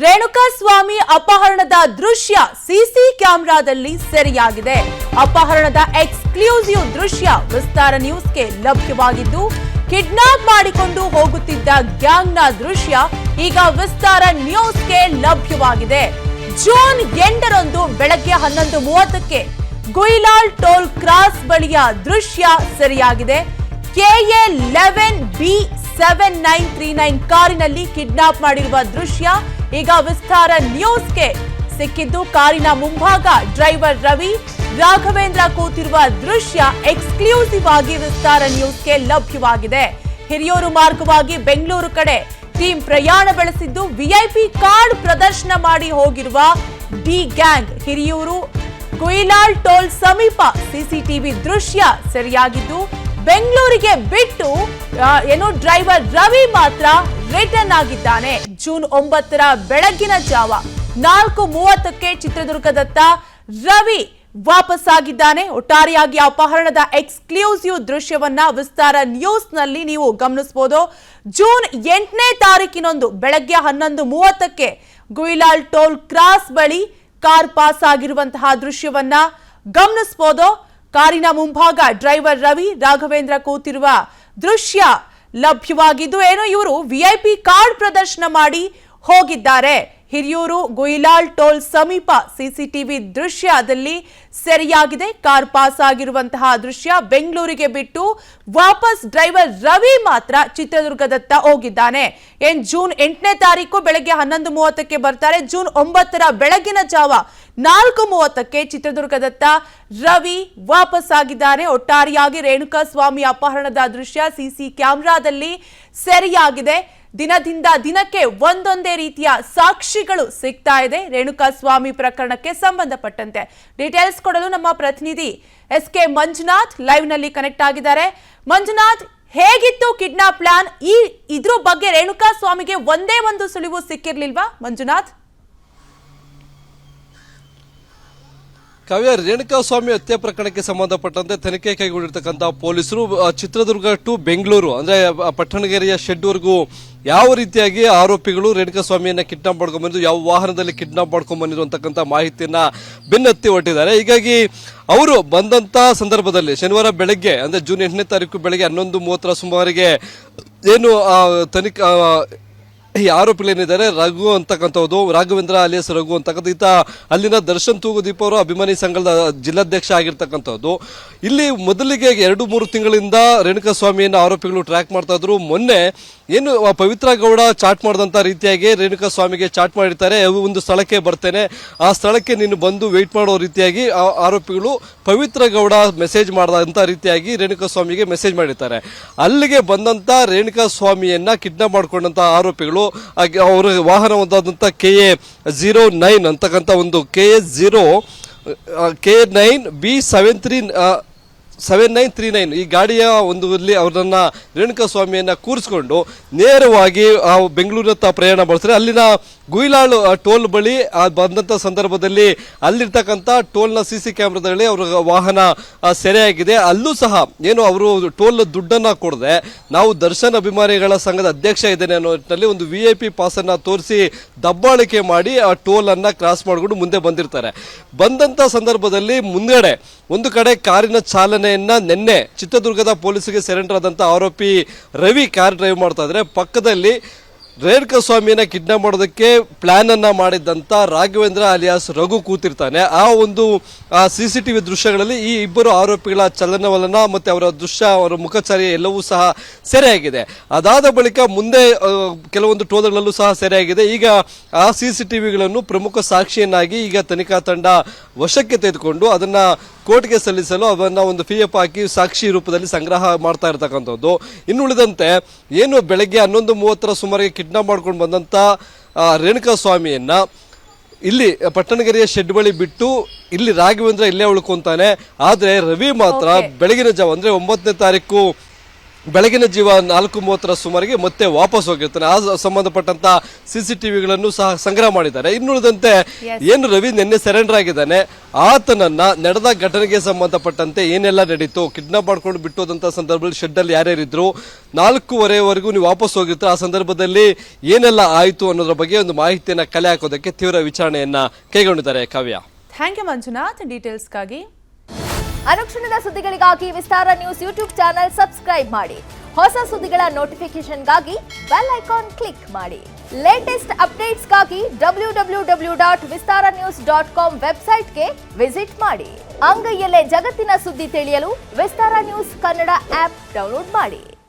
ರೇಣುಕಾಸ್ವಾಮಿ ಅಪಹರಣದ ದೃಶ್ಯ ಸಿಸಿ ಕ್ಯಾಮೆರಾದಲ್ಲಿ ಸೆರೆಯಾಗಿದೆ. ಅಪಹರಣದ ಎಕ್ಸ್ಕ್ಲೂಸಿವ್ ದೃಶ್ಯ ವಿಸ್ತಾರ ನ್ಯೂಸ್ಗೆ ಲಭ್ಯವಾಗಿದ್ದು, ಕಿಡ್ನಾಪ್ ಮಾಡಿಕೊಂಡು ಹೋಗುತ್ತಿದ್ದ ಗ್ಯಾಂಗ್ನ ದೃಶ್ಯ ಈಗ ವಿಸ್ತಾರ ನ್ಯೂಸ್ಗೆ ಲಭ್ಯವಾಗಿದೆ. ಜೂನ್ 8ರಂದು ಬೆಳಗ್ಗೆ 11:30ಕ್ಕೆ ಗುಯಿಲಾಲ್ ಟೋಲ್ ಕ್ರಾಸ್ ಬಳಿಯ ದೃಶ್ಯ ಸೆರೆಯಾಗಿದೆ. KA11B7939 ಕಾರಿನಲ್ಲಿ ಕಿಡ್ನಾಪ್ ಮಾಡಿರುವ ದೃಶ್ಯ ಈಗ ವಿಸ್ತಾರ ನ್ಯೂಸ್ಗೆ ಸಿಕ್ಕಿದ್ದು, ಕಾರಿನ ಮುಂಭಾಗ ಡ್ರೈವರ್ ರವಿ, ರಾಘವೇಂದ್ರ ಕೂತಿರುವ ದೃಶ್ಯ ಎಕ್ಸ್ಕ್ಲೂಸಿವ್ ಆಗಿ ವಿಸ್ತಾರ ನ್ಯೂಸ್ಗೆ ಲಭ್ಯವಾಗಿದೆ. ಹಿರಿಯೂರು ಮಾರ್ಗವಾಗಿ ಬೆಂಗಳೂರು ಕಡೆ ಟೀಮ್ ಪ್ರಯಾಣ ಬೆಳೆಸಿದ್ದು, ವಿಐಪಿ ಕಾರ್ಡ್ ಪ್ರದರ್ಶನ ಮಾಡಿ ಹೋಗಿರುವ ಡಿ ಗ್ಯಾಂಗ್ ಹಿರಿಯೂರು ಗುಯಿಲಾಲ್ ಟೋಲ್ ಸಮೀಪ ಸಿಸಿಟಿವಿ ದೃಶ್ಯ ಸೆರೆಯಾಗಿದ್ದು, ಬೆಂಗಳೂರಿಗೆ ಬಿಟ್ಟು ಡ್ರೈವರ್ ರವಿ ಮಾತ್ರ ರಿಟರ್ನ್ ಆಗಿದ್ದಾನೆ. ಜೂನ್ 9ರ ಬೆಳಗಿನ ಜಾವ 4:30ಕ್ಕೆ ಚಿತ್ರದುರ್ಗದತ್ತ ರವಿ ವಾಪಸ್ ಆಗಿದ್ದಾನೆ. ಒಟ್ಟಾರೆಯಾಗಿ ಅಪಹರಣದ ಎಕ್ಸ್ಕ್ಲೂಸಿವ್ ದೃಶ್ಯವನ್ನ ವಿಸ್ತಾರ ನ್ಯೂಸ್ ನಲ್ಲಿ ನೀವು ಗಮನಿಸಬಹುದು. ಜೂನ್ 8ನೇ ತಾರೀಕಿನಂದು ಬೆಳಗ್ಗೆ 11:30ಕ್ಕೆ ಗುಯಿಲಾಲ್ ಟೋಲ್ ಕ್ರಾಸ್ ಬಳಿ ಕಾರ್ ಪಾಸ್ ಆಗಿರುವಂತಹ ದೃಶ್ಯವನ್ನ ಗಮನಿಸಬಹುದು. ಕಾರಿನ ಮುಂಭಾಗ ಡ್ರೈವರ್ ರವಿ, ರಾಘವೇಂದ್ರ ಕೂತಿರುವ ದೃಶ್ಯ ಲಭ್ಯವಾಗಿದ್ದು, ಇವರು ವಿಐಪಿ ಕಾರ್ಡ್ ಪ್ರದರ್ಶನ ಮಾಡಿ ಹೋಗಿದ್ದಾರೆ. ಹಿರಿಯೂರು ಗುಯಿಲಾಲ್ ಟೋಲ್ ಸಮೀಪ ಸಿಸಿಟಿವಿ ದೃಶ್ಯದಲ್ಲಿ ಸೆರೆಯಾಗಿದೆ. ಕಾರ್ ಪಾಸ್ ಆಗಿರುವಂತಹ ದೃಶ್ಯ. ಬೆಂಗಳೂರಿಗೆ ಬಿಟ್ಟು ವಾಪಸ್ ಡ್ರೈವರ್ ರವಿ ಮಾತ್ರ ಚಿತ್ರದುರ್ಗದತ್ತ ಹೋಗಿದ್ದಾನೆ. ಜೂನ್ 8ನೇ ತಾರೀಕು ಬೆಳಗ್ಗೆ 11:30ಕ್ಕೆ ಬರ್ತಾರೆ. ಜೂನ್ 9ರ ಬೆಳಗಿನ ಜಾವ 4:30ಕ್ಕೆ ಚಿತ್ರದುರ್ಗದತ್ತ ರವಿ ವಾಪಸ್ ಆಗಿದ್ದಾರೆ. ಒಟ್ಟಾರೆಯಾಗಿ ರೇಣುಕಾಸ್ವಾಮಿ ಅಪಹರಣದ ದೃಶ್ಯ ಸಿಸಿ ಕ್ಯಾಮೆರಾದಲ್ಲಿ ಸೆರೆಯಾಗಿದೆ. ದಿನದಿಂದ ದಿನಕ್ಕೆ ಒಂದೊಂದೇ ರೀತಿಯ ಸಾಕ್ಷಿಗಳು ಸಿಗ್ತಾ ಇದೆ. ರೇಣುಕಾಸ್ವಾಮಿ ಪ್ರಕರಣಕ್ಕೆ ಸಂಬಂಧಪಟ್ಟಂತೆ ಡೀಟೇಲ್ಸ್ ಕೊಡಲು ನಮ್ಮ ಪ್ರತಿನಿಧಿ SK ಮಂಜುನಾಥ್ ಲೈವ್ ನಲ್ಲಿ ಕನೆಕ್ಟ್ ಆಗಿದ್ದಾರೆ. ಮಂಜುನಾಥ್, ಹೇಗಿತ್ತು ಕಿಡ್ನಾಪ್ ಪ್ಲಾನ್? ಇದ್ರ ಬಗ್ಗೆ ರೇಣುಕಾಸ್ವಾಮಿಗೆ ಒಂದೇ ಒಂದು ಸುಳಿವು ಸಿಕ್ಕಿರ್ಲಿಲ್ವಾ ಮಂಜುನಾಥ್? ಕಾವ್ಯ, ರೇಣುಕಾಸ್ವಾಮಿ ಹತ್ಯೆ ಪ್ರಕರಣಕ್ಕೆ ಸಂಬಂಧಪಟ್ಟಂತೆ ತನಿಖೆ ಕೈಗೊಂಡಿರ್ತಕ್ಕಂಥ ಪೊಲೀಸರು ಚಿತ್ರದುರ್ಗ ಟು ಬೆಂಗಳೂರು ಅಂದ್ರೆ ಪಟ್ಟಣಗೆರೆಯ ಶೆಡ್ವರೆಗೂ ಯಾವ ರೀತಿಯಾಗಿ ಆರೋಪಿಗಳು ರೇಣುಕಾಸ್ವಾಮಿಯನ್ನ ಕಿಡ್ನಾಪ್ ಮಾಡ್ಕೊಂಡ್ ಬಂದು ಯಾವ ವಾಹನದಲ್ಲಿ ಕಿಡ್ನಾಪ್ ಮಾಡ್ಕೊಂಡ್ ಬಂದಿರು ಅಂತಕ್ಕಂಥ ಮಾಹಿತಿಯನ್ನ ಬೆನ್ನತ್ತಿ ಹೊರಟಿದ್ದಾರೆ. ಹೀಗಾಗಿ ಅವರು ಬಂದಂತ ಸಂದರ್ಭದಲ್ಲಿ ಶನಿವಾರ ಬೆಳಗ್ಗೆ ಅಂದ್ರೆ ಜೂನ್ 8ನೇ ತಾರೀಕು ಬೆಳಗ್ಗೆ 11:30 ಸುಮಾರಿಗೆ ಏನು ತನಿಖಾ ಈ ಆರೋಪಿಗಳೇನಿದ್ದಾರೆ ರಘು ಅಂತಕ್ಕಂಥದ್ದು, ರಾಘವೇಂದ್ರ ಅಲಿಯಾಸ್ ರಘು ಅಂತಕ್ಕಂಥ ಈತ ಅಲ್ಲಿನ ದರ್ಶನ್ ತೂಗುದೀಪ್ ಅವರು ಅಭಿಮಾನಿ ಸಂಘದ ಜಿಲ್ಲಾಧ್ಯಕ್ಷ ಆಗಿರ್ತಕ್ಕಂಥದ್ದು. ಇಲ್ಲಿ ಮೊದಲಿಗೆ 2-3 ತಿಂಗಳಿಂದ ರೇಣುಕಾಸ್ವಾಮಿಯನ್ನ ಆರೋಪಿಗಳು ಟ್ರ್ಯಾಕ್ ಮಾಡ್ತಾ ಇದ್ರು. ಮೊನ್ನೆ ಏನು ಪವಿತ್ರ ಗೌಡ ಚಾಟ್ ಮಾಡಿದಂತ ರೀತಿಯಾಗಿ ರೇಣುಕಾಸ್ವಾಮಿಗೆ ಚಾಟ್ ಮಾಡಿರ್ತಾರೆ. ಒಂದು ಸ್ಥಳಕ್ಕೆ ಬರ್ತೇನೆ, ಆ ಸ್ಥಳಕ್ಕೆ ನೀನು ಬಂದು ವೇಟ್ ಮಾಡೋ ರೀತಿಯಾಗಿ ಆರೋಪಿಗಳು ಪವಿತ್ರ ಗೌಡ ಮೆಸೇಜ್ ಮಾಡದಂತ ರೀತಿಯಾಗಿ ರೇಣುಕಾಸ್ವಾಮಿಗೆ ಮೆಸೇಜ್ ಮಾಡಿರ್ತಾರೆ. ಅಲ್ಲಿಗೆ ಬಂದಂತ ರೇಣುಕಾಸ್ವಾಮಿಯನ್ನ ಕಿಡ್ನಾಪ್ ಮಾಡ್ಕೊಂಡಂತ ಆರೋಪಿಗಳು ಅವರ ವಾಹನವಾದಂತ KA09 ಅಂತಕ್ಕಂಥ ಒಂದು KA9B7939 ಈ ಗಾಡಿಯ ಒಂದು ಅವರನ್ನ ರೇಣುಕಾಸ್ವಾಮಿಯನ್ನ ಕೂರಿಸಿಕೊಂಡು ನೇರವಾಗಿ ಬೆಂಗಳೂರತ್ತ ಪ್ರಯಾಣ ಮಾಡ್ತಾರೆ. ಅಲ್ಲಿನ ಗುಯಿಲಾಳು ಟೋಲ್ ಬಳಿ ಬಂದಂತ ಸಂದರ್ಭದಲ್ಲಿ ಅಲ್ಲಿರ್ತಕ್ಕಂಥ ಟೋಲ್ನ ಸಿಸಿ ಕ್ಯಾಮೆರಾದಲ್ಲಿ ಅವರ ವಾಹನ ಸೆರೆಯಾಗಿದೆ. ಅಲ್ಲೂ ಸಹ ಏನು ಅವರು ಟೋಲ್ ದುಡ್ಡನ್ನ ಕೊಡದೆ ನಾವು ದರ್ಶನ್ ಅಭಿಮಾನಿಗಳ ಸಂಘದ ಅಧ್ಯಕ್ಷ ಇದ್ದೇನೆ ಅನ್ನೋ ನಿಟ್ಟಿನಲ್ಲಿ ಒಂದು VIP ಪಾಸ್ ಅನ್ನ ತೋರಿಸಿ ದಬ್ಬಾಳಿಕೆ ಮಾಡಿ ಆ ಟೋಲ್ ಅನ್ನ ಕ್ರಾಸ್ ಮಾಡಿಕೊಂಡು ಮುಂದೆ ಬಂದಿರ್ತಾರೆ. ಬಂದಂತ ಸಂದರ್ಭದಲ್ಲಿ ಮುಂದ್ಗಡೆ ಒಂದು ಕಡೆ ಕಾರಿನ ಚಾಲನೆಯನ್ನ ನಿನ್ನೆ ಚಿತ್ರದುರ್ಗದ ಪೊಲೀಸರಿಗೆ ಸರೆಂಡರ್ ಆದಂತ ಆರೋಪಿ ರವಿ ಕಾರ್ ಡ್ರೈವ್ ಮಾಡ್ತಾ ಇದ್ರೆ, ಪಕ್ಕದಲ್ಲಿ ರೇಣುಕಾಸ್ವಾಮಿಯನ್ನ ಕಿಡ್ನಾಪ್ ಮಾಡೋದಕ್ಕೆ ಪ್ಲಾನ್ ಅನ್ನ ಮಾಡಿದ್ದಂತ ರಾಘವೇಂದ್ರ ಅಲಿಯಾಸ್ ರಘು ಕೂತಿರ್ತಾನೆ. ಆ ಒಂದು CCTV ದೃಶ್ಯಗಳಲ್ಲಿ ಈ ಇಬ್ಬರು ಆರೋಪಿಗಳ ಚಲನವಲನ ಮತ್ತೆ ಅವರ ದೃಶ್ಯ, ಅವರ ಮುಖಚರ್ಯೆ ಎಲ್ಲವೂ ಸಹ ಸೆರೆಯಾಗಿದೆ. ಅದಾದ ಬಳಿಕ ಮುಂದೆ ಕೆಲವೊಂದು ಟೋಲ್ಗಳಲ್ಲೂ ಸಹ ಸೆರೆಯಾಗಿದೆ. ಈಗ ಆ CCTVಗಳನ್ನು ಪ್ರಮುಖ ಸಾಕ್ಷಿಯನ್ನಾಗಿ ಈಗ ತನಿಖಾ ತಂಡ ವಶಕ್ಕೆ ತೆಗೆದುಕೊಂಡು ಅದನ್ನ ಕೋರ್ಟ್ಗೆ ಸಲ್ಲಿಸಲು ಅವನ್ನ ಒಂದು PF ಹಾಕಿ ಸಾಕ್ಷಿ ರೂಪದಲ್ಲಿ ಸಂಗ್ರಹ ಮಾಡ್ತಾ ಇರತಕ್ಕಂಥದ್ದು. ಇನ್ನುಳಿದಂತೆ ಏನು ಬೆಳಗ್ಗೆ 11:30 ಸುಮಾರಿಗೆ ಕಿಡ್ನಾಪ್ ಮಾಡ್ಕೊಂಡು ಬಂದಂತ ರೇಣುಕಾಸ್ವಾಮಿಯನ್ನ ಇಲ್ಲಿ ಪಟ್ಟಣಗೆರೆಯ ಶೆಡ್ ಬಳಿ ಬಿಟ್ಟು ಇಲ್ಲಿ ರಾಘವೇಂದ್ರ ಇಲ್ಲೇ ಉಳ್ಕೊಂತಾನೆ. ಆದ್ರೆ ರವಿ ಮಾತ್ರ ಬೆಳಗಿನ ಜಾವ ಅಂದ್ರೆ 9ನೇ ತಾರೀಕು ಬೆಳಗಿನ ಜೀವ 4:30 ಸುಮಾರಿಗೆ ಮತ್ತೆ ವಾಪಸ್ ಹೋಗಿರ್ತಾನೆ. ಆ ಸಂಬಂಧಪಟ್ಟಂತ CCTVಗಳನ್ನು ಸಹ ಸಂಗ್ರಹ ಮಾಡಿದ್ದಾರೆ. ಇನ್ನುಳಿದಂತೆ ಏನು ರವಿ ನಿನ್ನೆ ಸರೆಂಡರ್ ಆಗಿದ್ದಾನೆ, ಆತನನ್ನ ನಡೆದ ಘಟನೆಗೆ ಸಂಬಂಧಪಟ್ಟಂತೆ ಏನೆಲ್ಲ ನಡೀತು, ಕಿಡ್ನಾಪ್ ಮಾಡ್ಕೊಂಡು ಬಿಟ್ಟೋದಂತ ಸಂದರ್ಭದಲ್ಲಿ ಶೆಡ್ ಅಲ್ಲಿ ಯಾರ್ಯಾರಿದ್ರು, 4:15ವರೆಗೂ ನೀವು ವಾಪಸ್ ಹೋಗಿರ್ತಾರೆ, ಆ ಸಂದರ್ಭದಲ್ಲಿ ಏನೆಲ್ಲ ಆಯಿತು ಅನ್ನೋದ್ರ ಬಗ್ಗೆ ಒಂದು ಮಾಹಿತಿಯನ್ನ ಕಲೆ ಹಾಕೋದಕ್ಕೆ ತೀವ್ರ ವಿಚಾರಣೆಯನ್ನ ಕೈಗೊಂಡಿದ್ದಾರೆ. ಕಾವ್ಯ, ಥ್ಯಾಂಕ್ ಯು ಮಂಜುನಾಥ್ ಡೀಟೇಲ್ಸ್ಗಾಗಿ. ಅನುಕ್ಷಣದ ಸುದ್ದಿಗಳಿಗಾಗಿ ವಿಸ್ತಾರ ನ್ಯೂಸ್ ಯೂಟ್ಯೂಬ್ ಚಾನೆಲ್ ಸಬ್ಸ್ಕ್ರೈಬ್ ಮಾಡಿ. ಹೊಸ ಸುದ್ದಿಗಳ ನೋಟಿಫಿಕೇಶನ್ಗಾಗಿ ಬೆಲ್ ಐಕಾನ್ ಕ್ಲಿಕ್ ಮಾಡಿ. ಲೇಟೆಸ್ಟ್ ಅಪ್ಡೇಟ್ಸ್ಗಾಗಿ www.vistaranews.com ವೆಬ್ಸೈಟ್ಗೆ ವಿಸಿಟ್ ಮಾಡಿ. ಅಂಗೈಯಲ್ಲೇ ಜಗತ್ತಿನ ಸುದ್ದಿ ತಿಳಿಯಲು ವಿಸ್ತಾರ ನ್ಯೂಸ್ ಕನ್ನಡ ಆಪ್ ಡೌನ್ಲೋಡ್ ಮಾಡಿ.